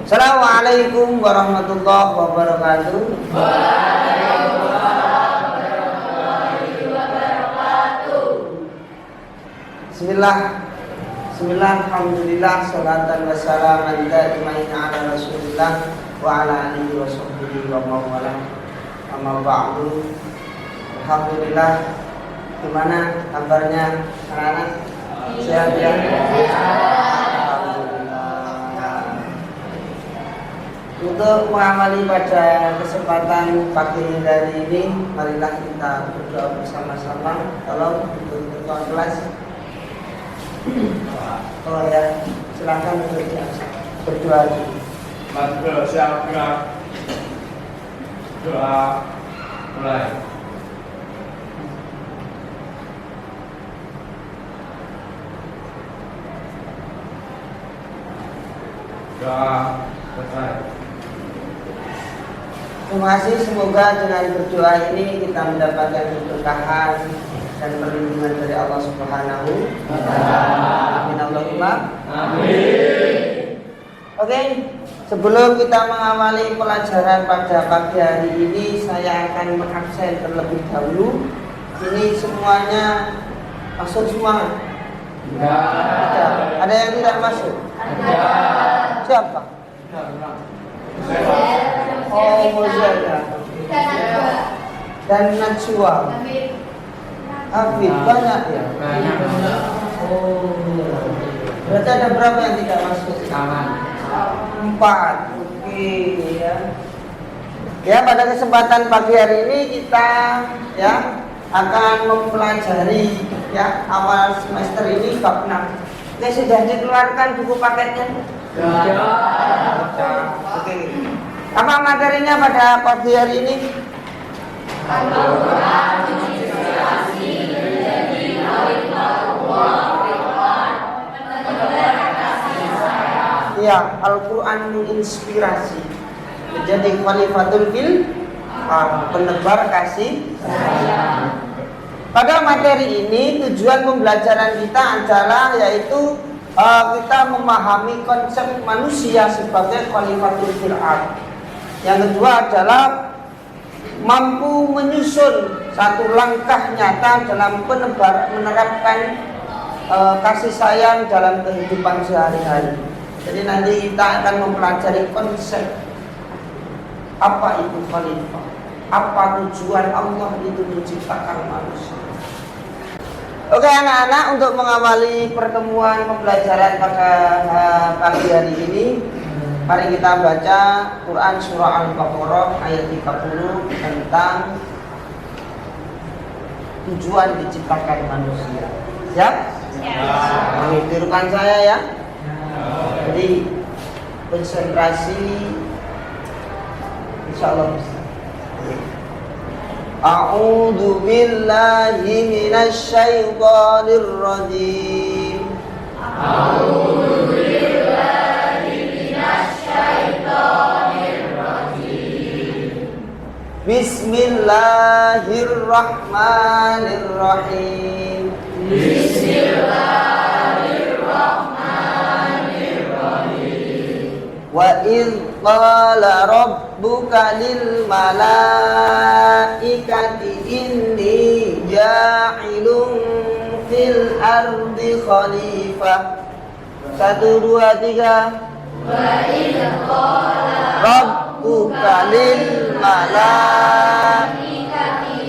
Assalamualaikum warahmatullahi wabarakatuh. Bismillah, alhamdulillah, salatan wa salaman da'imain ala rasulillah wa ala alihi wa sahbihi wa mawala. Amma ba'du. Alhamdulillah. Gimana kabarnya anak-anak? Sehat ya? Untuk mengamali pada kesempatan pagi hari ini, marilah kita berdoa bersama-sama. Tolong untuk ketua kelas. Oh ya, silakan untuk berdoa. Mari siap doa mulai. Doa selesai. Terima kasih, semoga dengan berdoa ini kita mendapatkan keberkahan dan perlindungan dari Allah Subhanahu wa Ta'ala. Amin Allahumma amin. Oke, sebelum kita mengawali pelajaran pada pagi hari ini, saya akan mengabsen terlebih dahulu. Ini semuanya masuk semua? Ada yang tidak masuk? Siapa? Oh, Muzada dan Najwa. Hafid banyak ya? Oh, berarti ada berapa yang tidak masuk? 4. Oke ya. Ya, pada kesempatan pagi hari ini kita ya akan mempelajari ya awal semester ini bab 6. Oke, sudah dikeluarkan buku paketnya? Oke. Apa materinya pada pagi hari ini? Ya, Al-Quran menginspirasi menjadi khalifatul fil penebar kasih sayang. Pada materi ini tujuan pembelajaran kita adalah yaitu kita memahami konsep manusia sebagai khalifatul fil ard. Yang kedua adalah mampu menyusun satu langkah nyata dalam menerapkan kasih sayang dalam kehidupan sehari-hari. Jadi nanti kita akan mempelajari konsep apa itu khalifah, apa tujuan Allah itu menciptakan manusia. Oke anak-anak, untuk mengawali pertemuan pembelajaran pada pagi hari ini, mari kita baca Quran surah Al-Baqarah ayat 30 tentang tujuan diciptakan manusia. Siap? Mengikirkan saya ya. Jadi konsentrasi, insyaallah bisa. A'udzu billahi minasy syaithanir rajim. A'udzu billahi minasy syaithanir rajim. Bismillahirrahmanirrahim. Wa idh qala rabbuka lil malaikati inni ja'ilun fil ardi khalifah. 1, 2, 3. Wa idh qala rabbuka lil malaikati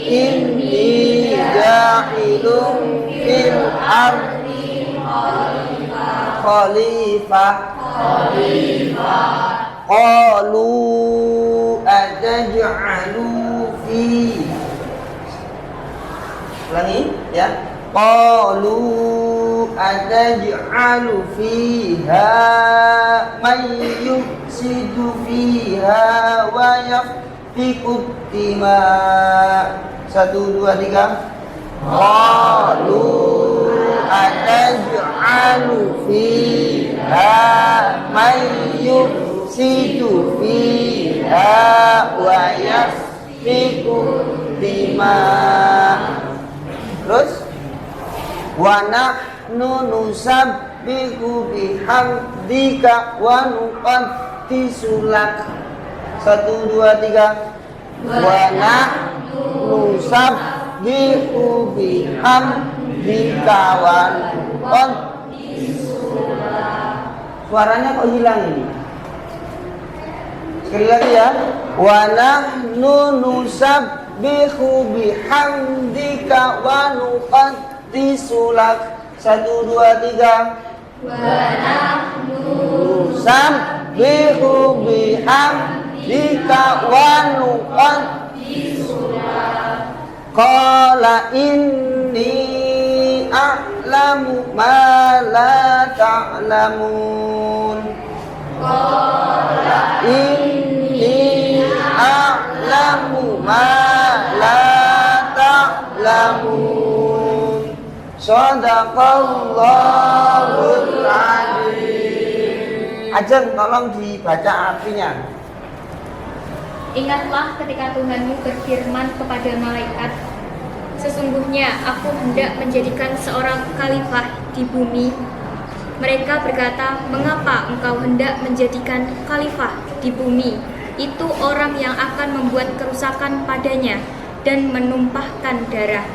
inni ja'ilun fil ardi khalifah. Qalu ataj'alu fi. Ulangi ya. Qalu ataj'alu fiha man yufsidu fiha wa yasfiku dima. 1, 2, 3. Qalu ataj'alu fiha man yufsidu fiha wa yasfiku dima. Terus wa nahnu nusabbihu bihamdika wa nuqaddisu nuqaddisulak. 1, 2, 3. Wa nahnu nusabbihu bihamdika wa nuqaddisulak. Suaranya kok hilang ini? Sekali lagi ya. Wa nahnu nusabbihu bihamdika wa nuqaddisulak. 1, 2, 3. Wa nahnu nusabbihu bihamdika wa nuqaddisulak. Qala inni a'lamu ma la ta'lamun. Qala Inni a'lamu ma la ta'lamun. Shadaqallahul adzim. Ajeng, tolong dibaca artinya. Ingatlah ketika Tuhanmu berfirman kepada malaikat, sesungguhnya aku hendak menjadikan seorang khalifah di bumi. Mereka berkata, mengapa engkau hendak menjadikan khalifah di bumi? Itu orang yang akan membuat kerusakan padanya dan menumpahkan darah.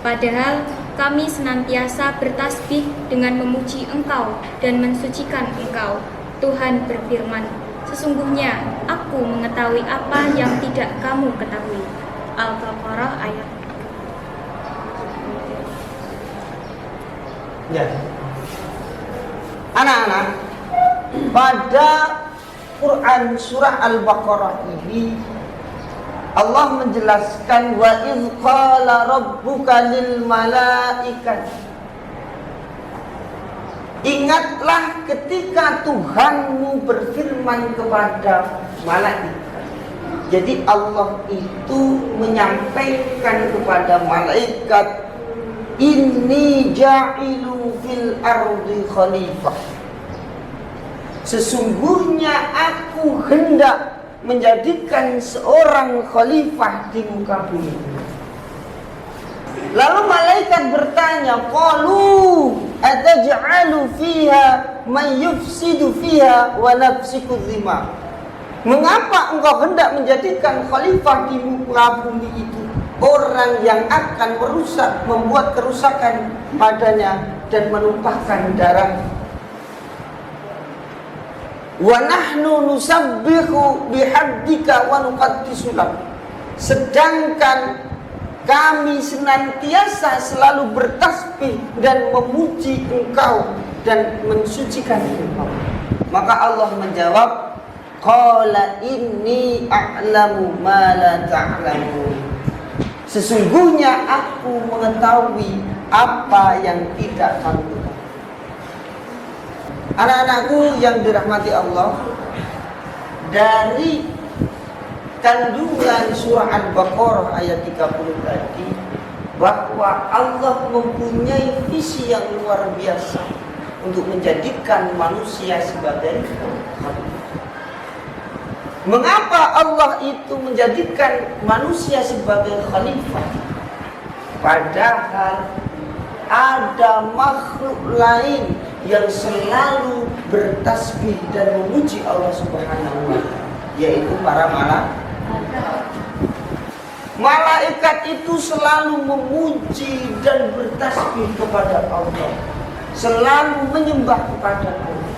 Padahal kami senantiasa bertasbih dengan memuji engkau dan mensucikan engkau. Tuhan berfirman, sesungguhnya aku mengetahui apa yang tidak kamu ketahui. Al-Baqarah ayat. Ya. Anak-anak, pada Quran surah Al-Baqarah ini Allah menjelaskan wa idz qala rabbuka lil malaikati. Ingatlah ketika Tuhanmu berfirman kepada malaikat. Jadi Allah itu menyampaikan kepada malaikat, inni ja'ilu fil ardi khalifah. Sesungguhnya aku hendak menjadikan seorang khalifah di muka bumi. Lalu malaikat bertanya, qalu ataj'alu fiha man yufsidu fiha wa nafsiku dhima. Mengapa engkau hendak menjadikan khalifah di muka bumi itu orang yang akan merusak, membuat kerusakan padanya dan menumpahkan darah? Wa nahnu nusabbihu bihamdika wa nuqaddisulak. Sedangkan kami senantiasa selalu bertasbih dan memuji engkau dan mensucikan engkau. Maka Allah menjawab, qala inni a'lamu ma la ta'lamun. Sesungguhnya aku mengetahui apa yang tidak kamu ketahui. Anak-anakku yang dirahmati Allah, dari kandungan surah Al-Baqarah ayat 30 tadi, bahwa Allah mempunyai visi yang luar biasa untuk menjadikan manusia sebagai khalifah. Mengapa Allah itu menjadikan manusia sebagai khalifah? Padahal ada makhluk lain yang selalu bertasbih dan memuji Allah Subhanahu wa ta'ala, yaitu para malaikat. Malaikat itu selalu memuji dan bertasbih kepada Allah, selalu menyembah kepada Allah.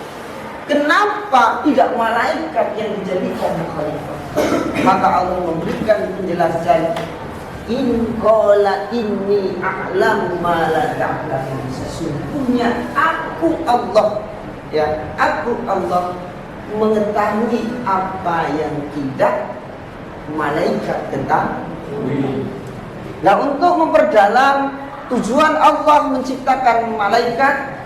Kenapa tidak malaikat yang dijadikan khalifah? Maka Allah memberikan penjelasan, in qala inni a'lamu ma la ta'lamun. Sesungguhnya aku Allah, ya, aku Allah mengetahui apa yang tidak malaikat ketahui. Nah, untuk memperdalam tujuan Allah menciptakan malaikat,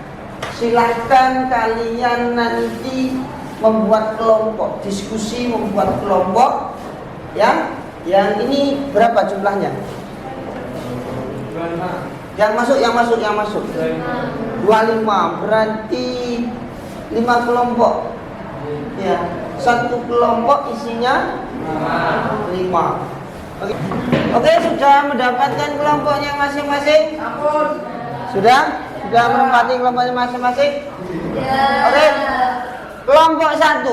silahkan kalian nanti membuat kelompok, diskusi membuat kelompok, ya. Yang ini berapa jumlahnya? 25. Yang masuk. 25, berarti 5 kelompok. Ya, satu kelompok isinya 5. Oke, sudah mendapatkan kelompoknya masing-masing? Sudah menempati kelompoknya masing-masing? Oke. Kelompok 1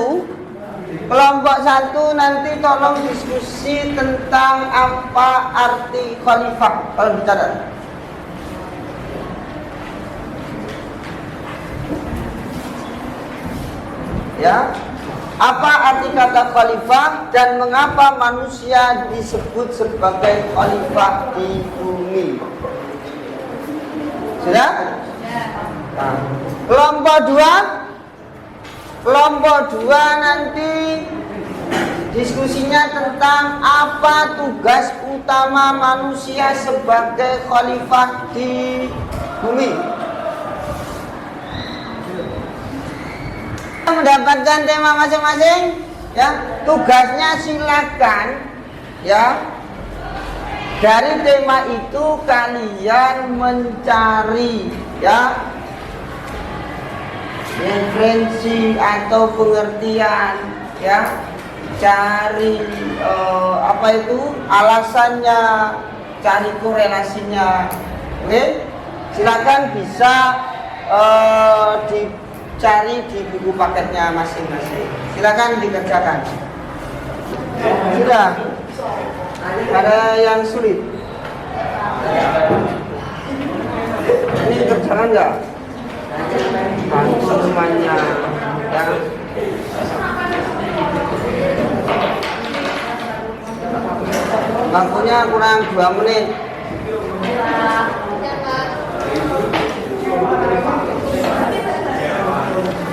Kelompok 1 nanti tolong diskusi tentang apa arti khalifah. Kalau dicatat. Ya, apa arti kata khalifah dan mengapa manusia disebut sebagai khalifah di bumi? Sudah? Nah, kelompok 2 nanti diskusinya tentang apa tugas utama manusia sebagai khalifah di bumi. Mendapatkan tema masing-masing, ya. Tugasnya silakan, ya. Dari tema itu kalian mencari, ya, referensi atau pengertian, ya. Cari apa itu alasannya, cari korelasinya. Oke, silakan bisa dicari di buku paketnya masing-masing. Silakan dikerjakan. Sudah? Ada yang sulit? Ini kerjakan nggak? Bantu temannya. Ya. Waktunya kurang 2 menit.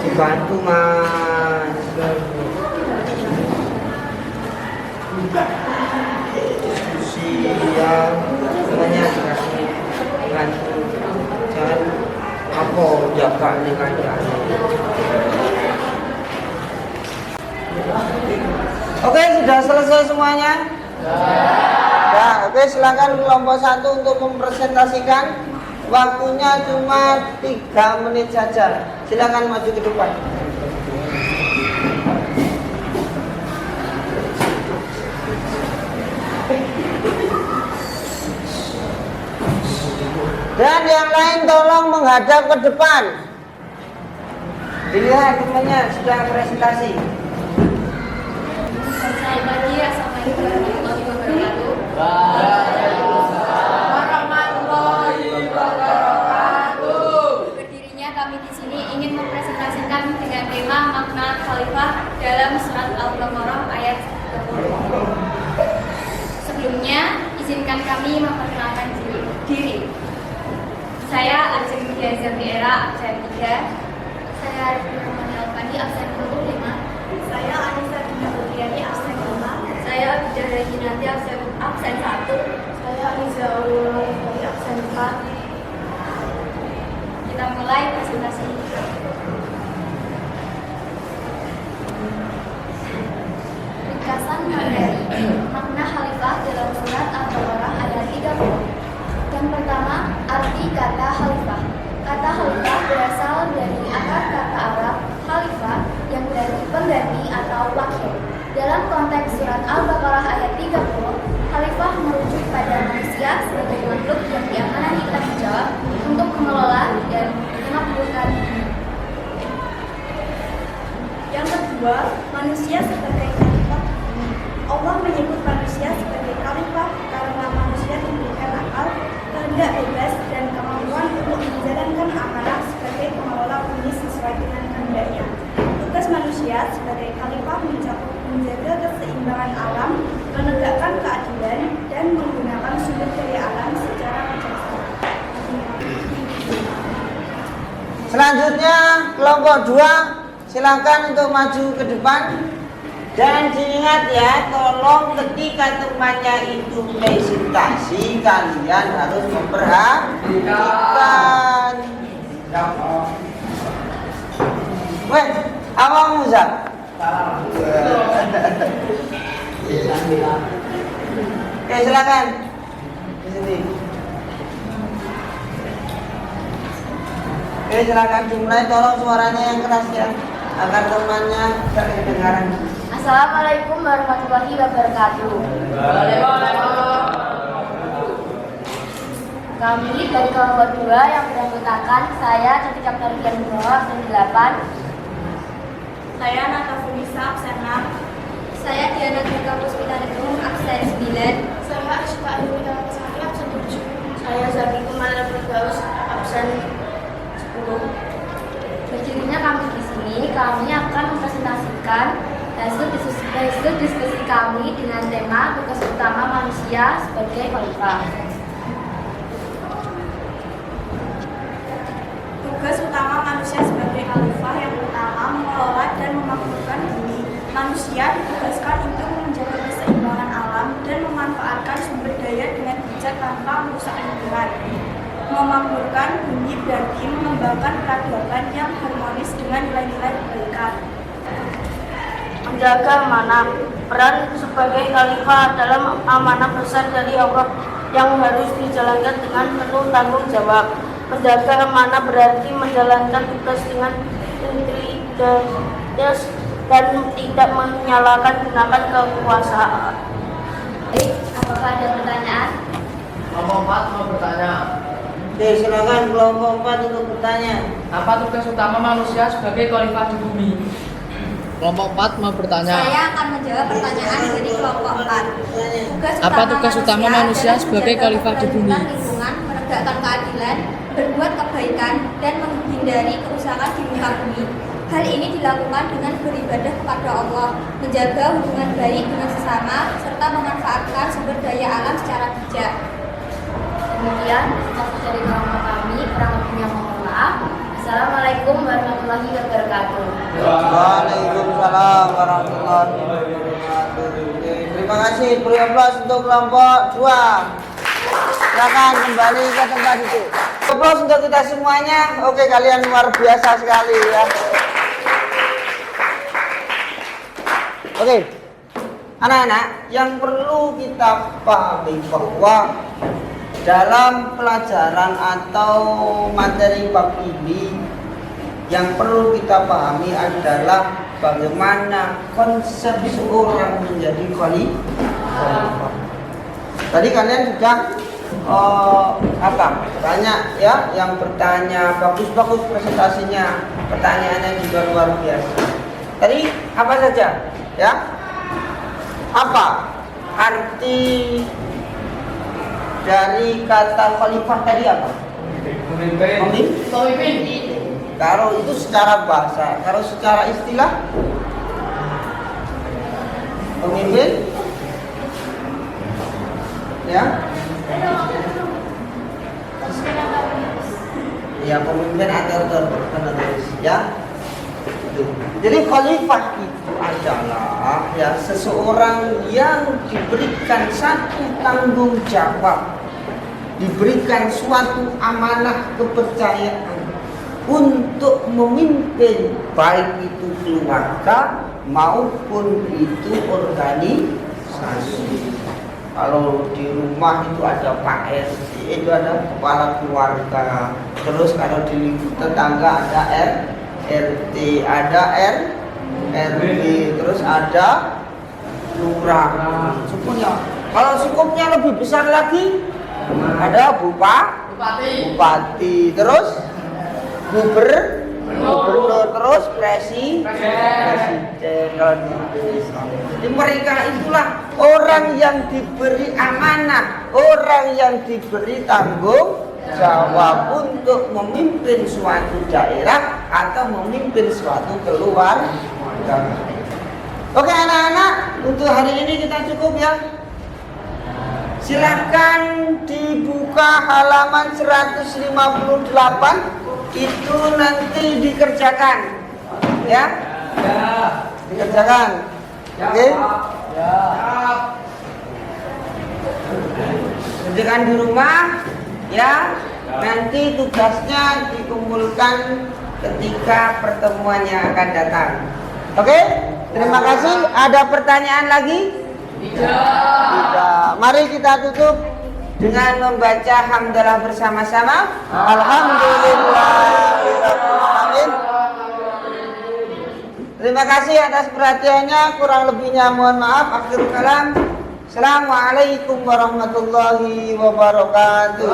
Dibantu Mas. Diskusi ya, semuanya dikasih bantu. Jangan apa jaga nih kajian. Oke, sudah selesai semuanya? Ya, oke, silakan kelompok 1 untuk mempresentasikan. Waktunya cuma 3 menit saja. Silakan maju ke depan. Dan yang lain tolong menghadap ke depan. Dilihat temannya sudah presentasi. Selamat pagi, assalamualaikum warahmatullahi wabarakatuh. Berdirinya kami di sini ingin mempresentasikan dengan tema makna khalifah dalam surat Al-Baqarah ayat 30. Sebelumnya, izinkan kami memperkenalkan diri. Saya Arjemia Zabiera, absen 3. Saya Arifin Rahmani Alfandi, absen 25. Saya Anissa Dinda Putriani, absen 5. Saya Abidah Reginanti, absen 1. Saya Aliza Ululani, absen 4. Kita mulai presentasi kita. Ringkasan dari makna khalifah dalam surat Al-Baqarah ayat 30. Yang pertama, arti kata khalifah. Kata khalifah berasal dari akar kata Arab khalifah yang berarti pengganti atau wakil. Dalam konteks surat Al-Baqarah ayat 30, khalifah merujuk pada manusia sebagai makhluk yang diamanati tanggung jawab untuk mengelola dan memakmurkan bumi. Yang kedua, manusia sebagai khalifah. Allah menyebut manusia sebagai khalifah karena manusia diberikan akal, kehendak bebas, dan kemampuan untuk menjalankan amanah sebagai pengelola bumi sesuai dengan kehendaknya. Tugas manusia sebagai khalifah menjaga keseimbangan alam, menegakkan keadilan, dan menggunakan sumber daya alam secara bijaksana. Selanjutnya kelompok 2 silakan untuk maju ke depan. Dan diingat ya, tolong ketika temannya itu presentasi kalian harus memperhatikan. Weh, awang Musa. Oke, silakan. Di sini. Oke, silakan dimulai. Tolong suaranya yang keras ya, agar temannya tidak kedengaran. Assalamualaikum warahmatullahi wabarakatuh. Kami dari kelompok 2 yang beranggotakan saya Cantik Kapten Kian Bunga, absen 8. Saya Nata Funisa, absen 6. Saya Diana Grika Puspitaritum, absen 9. Saya Asyika Ayurita Kesari, absen 7. Saya Zaki Kemalan Firdaus, absen 10. Berdirinya kami di sini, kami akan mempresentasikan hasil diskusi kami dengan tema tugas utama manusia sebagai khalifah. Tugas utama manusia sebagai khalifah yang pertama mengelola dan memakmurkan bumi. Manusia ditugaskan untuk menjaga keseimbangan alam dan memanfaatkan sumber daya dengan bijak tanpa merusak lingkungan. Memakmurkan bumi berarti mengembangkan peradaban yang harmonis dengan nilai-nilai kebaikan. Menjaga amanah. Peran sebagai khalifah dalam amanah besar dari Allah yang harus dijalankan dengan penuh tanggung jawab. Menjaga amanah berarti menjalankan tugas dengan integritas dan tidak menyalahgunakan kekuasaan. Apakah ada pertanyaan? Kelompok 4 mau bertanya. Oke, silakan kelompok 4 untuk bertanya. Apa tugas utama manusia sebagai khalifah di bumi? Kelompok 4 mau bertanya. Saya akan menjawab pertanyaan dari kelompok 4. Apa tugas utama manusia sebagai khalifah di bumi? Lingkungan, menegakkan keadilan, berbuat kebaikan, dan menghindari kerusakan di muka bumi. Hal ini dilakukan dengan beribadah kepada Allah, menjaga hubungan baik dengan sesama, serta memanfaatkan sumber daya alam secara bijak. Demikian maksud dari kelompok kami, kurang lebihnya mohon maaf. Assalamualaikum warahmatullahi wabarakatuh. Waalaikumsalam warahmatullahi wabarakatuh. Oke, terima kasih. Beri aplaus untuk kelompok 2. Silakan kembali ke tempat itu. Aplaus untuk kita semuanya. Oke, kalian luar biasa sekali ya. Oke, anak-anak, yang perlu kita pahami bahwa dalam pelajaran atau materi bab ini yang perlu kita pahami adalah bagaimana konsep seorang menjadi khalifah. Tadi kalian sudah banyak ya yang bertanya, bagus-bagus presentasinya, pertanyaannya juga luar biasa. Tadi apa saja ya? Apa arti dari kata khalifah tadi apa? Pemimpin. Kalau itu secara bahasa, kalau secara istilah pemimpin, ya, ya pemimpin atau otoritaris, ya. Jadi khalifah itu adalah ya seseorang yang diberikan satu tanggung jawab, diberikan suatu amanah kepercayaan untuk memimpin baik itu keluarga maupun itu organisasi. Kalau di rumah itu ada Pak RT, itu ada kepala keluarga. Terus kalau di lingkup tetangga ada RT, ada RW, terus ada lurah. Sukupnya. Kalau sukupnya lebih besar lagi, ada bupati, terus gubernur, terus presiden. Jadi mereka itulah orang yang diberi amanah, orang yang diberi tanggung jawab untuk memimpin suatu daerah atau memimpin suatu keluarga. Oke anak-anak, untuk hari ini kita cukup ya. Silahkan dibuka halaman 158, itu nanti dikerjakan ya. Dikerjakan. Oke. Kerjakan di rumah ya. Nanti tugasnya dikumpulkan ketika pertemuannya akan datang. Oke? Terima kasih. Ada pertanyaan lagi? Tidak. Mari kita tutup dengan membaca hamdalah bersama-sama. Alhamdulillahirrahmanirrahim. Terima kasih atas perhatiannya. Kurang lebihnya mohon maaf. Akhirul kalam. Assalamualaikum warahmatullahi wabarakatuh.